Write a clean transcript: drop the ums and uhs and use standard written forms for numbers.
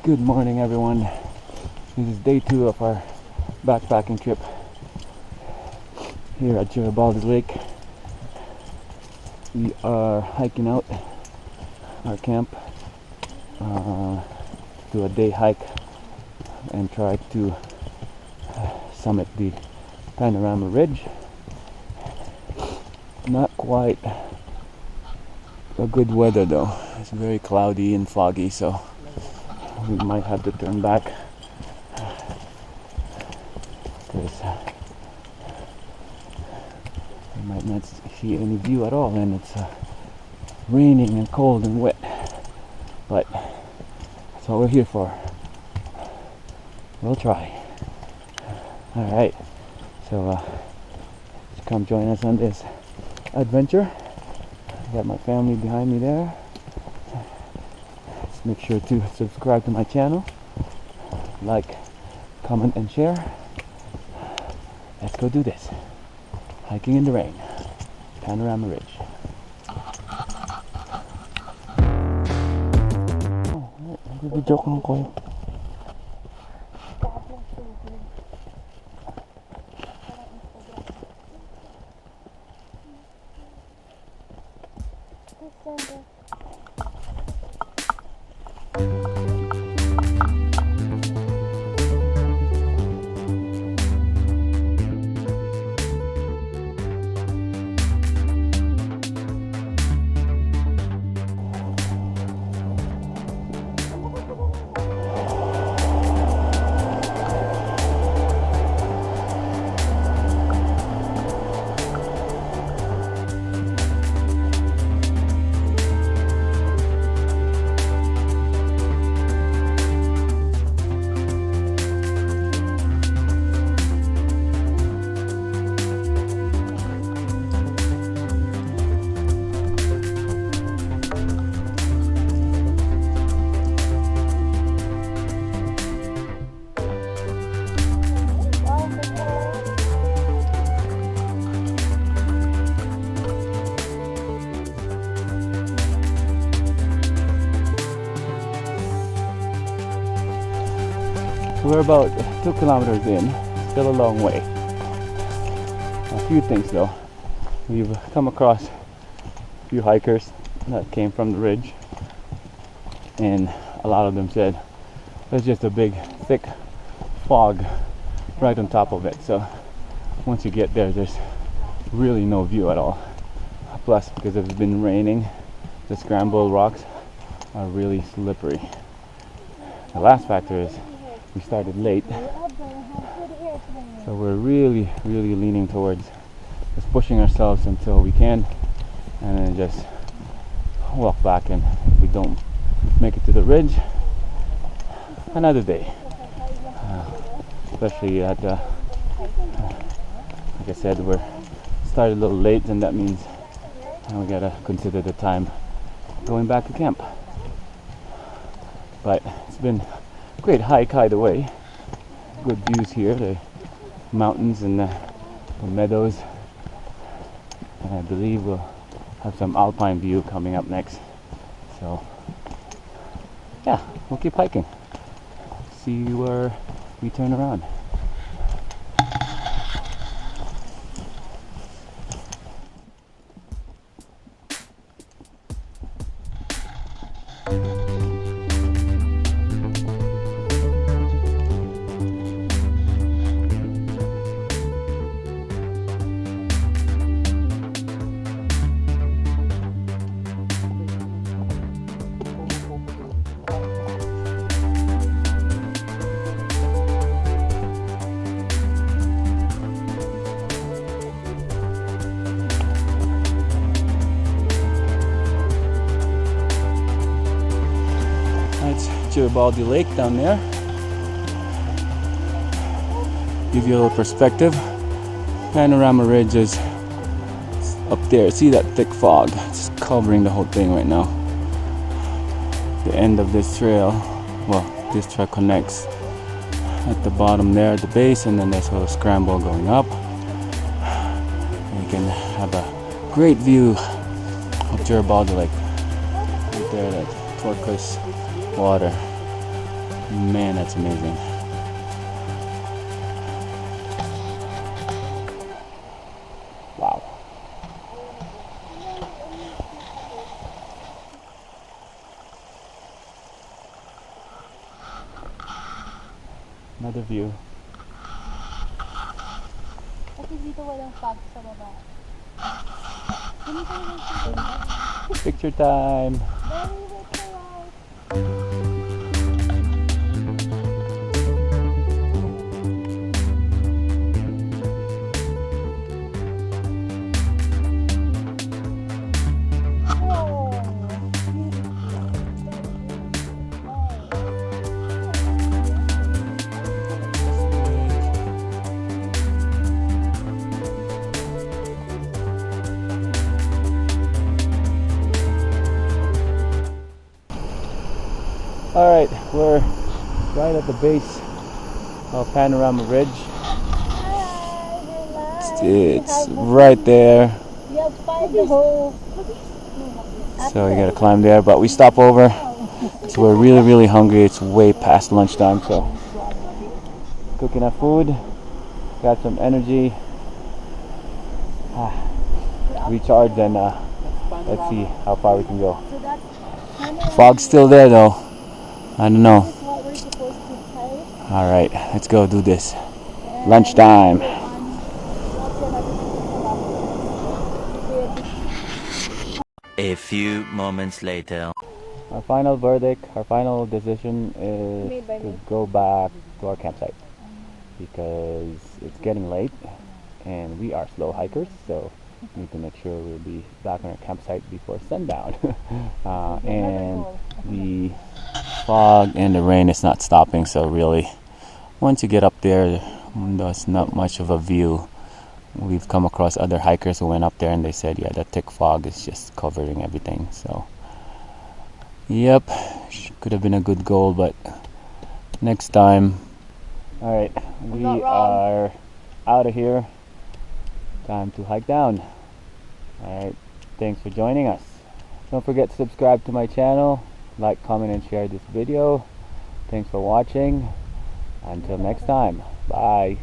Good morning, everyone. This is day 2 of our backpacking trip here at Garibaldi Lake. We are hiking out our camp, do a day hike and try to summit the Panorama Ridge. Not quite a good weather though. It's very cloudy and foggy, so we might have to turn back because we might not see any view at all, and it's raining and cold and wet, but that's what we're here for. We'll try. Alright, so come join us on this adventure. I got my family behind me there. Make sure to subscribe to my channel, like, comment, and share. Let's go do this. Hiking in the rain, Panorama Ridge. Oh, nag-video ko ng koy. We're about 2 kilometers in, still a long way. A few things though. We've come across a few hikers that came from the ridge, and a lot of them said there's just a big thick fog right on top of it, so once you get there there's really no view at all. Plus, because it's been raining, the scrambled rocks are really slippery. The last factor is we started late, so we're really leaning towards just pushing ourselves until we can, and then just walk back, and if we don't make it to the ridge, another day. Especially at like I said, we're started a little late, and that means we gotta consider the time going back to camp. But it's been great hike either way. Good views here, the mountains and the meadows, and I believe we'll have some alpine view coming up next. So yeah, we'll keep hiking, see where we turn around. Garibaldi Lake down there. Give you a little perspective. Panorama Ridge is up there. See that thick fog? It's covering the whole thing right now. The end of this trail, well, this trail connects at the bottom there at the base, and then there's a little scramble going up. And you can have a great view of Garibaldi Lake. Right there, that turquoise water. Man, that's amazing. Wow. Another view. Kasi dito walang fog sa baba. Picture time. Alright, we're right at the base of Panorama Ridge. It's right there. You have to find the whole. So you gotta climb there, but we stop over. So we're really hungry. It's way past lunchtime, so cooking our food, got some energy, recharge, and let's see how far we can go. Fog's still there though. I don't know. Alright, let's go do this. Lunchtime. A few moments later. Our final verdict, our final decision is to go back to our campsite because it's getting late and we are slow hikers, so we need to make sure we'll be back on our campsite before sundown. And the fog and the rain is not stopping, so really once you get up there, there's not much of a view. We've come across other hikers who went up there and they said, yeah, the thick fog is just covering everything. So, yep, could have been a good goal, but next time. Alright, we are out of here. Time to hike down. Alright, thanks for joining us. Don't forget to subscribe to my channel, like, comment, and share this video. Thanks for watching. Until next time, bye.